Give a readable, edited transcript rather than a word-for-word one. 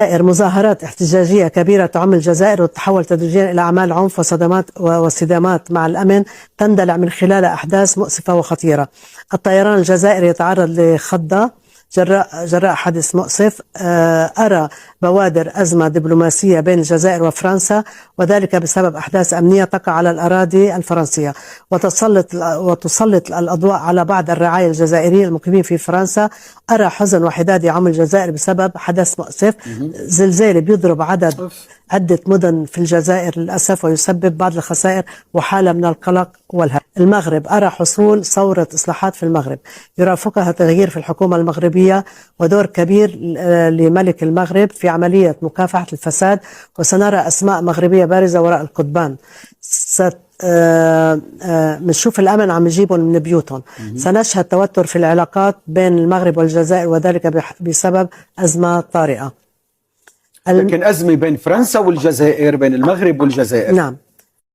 مظاهرات احتجاجية كبيرة تعم الجزائر وتتحول تدريجيا إلى أعمال عنف وصدامات مع الأمن تندلع من خلال أحداث مؤسفة وخطيرة. الطيران الجزائري يتعرض لخضة جراء حادث مؤسف. أرى بوادر أزمة دبلوماسية بين الجزائر وفرنسا، وذلك بسبب أحداث أمنية تقع على الأراضي الفرنسية وتسلط الأضواء على بعض الرعايا الجزائريين المقيمين في فرنسا. أرى حزن وحداد يعم الجزائر بسبب حدث مؤسف، زلزال بيضرب عدة مدن في الجزائر للأسف ويسبب بعض الخسائر وحالة من القلق والهلع. المغرب، أرى حصول ثورة إصلاحات في المغرب يرافقها تغيير في الحكومة المغربية ودور كبير لملك المغرب في عملية مكافحة الفساد، وسنرى أسماء مغربية بارزة وراء القضبان. بنشوف الأمن عم يجيبهم من بيوتهم. سنشهد توتر في العلاقات بين المغرب والجزائر وذلك بسبب أزمة طارئة. لكن أزمة بين فرنسا والجزائر، بين المغرب والجزائر. نعم.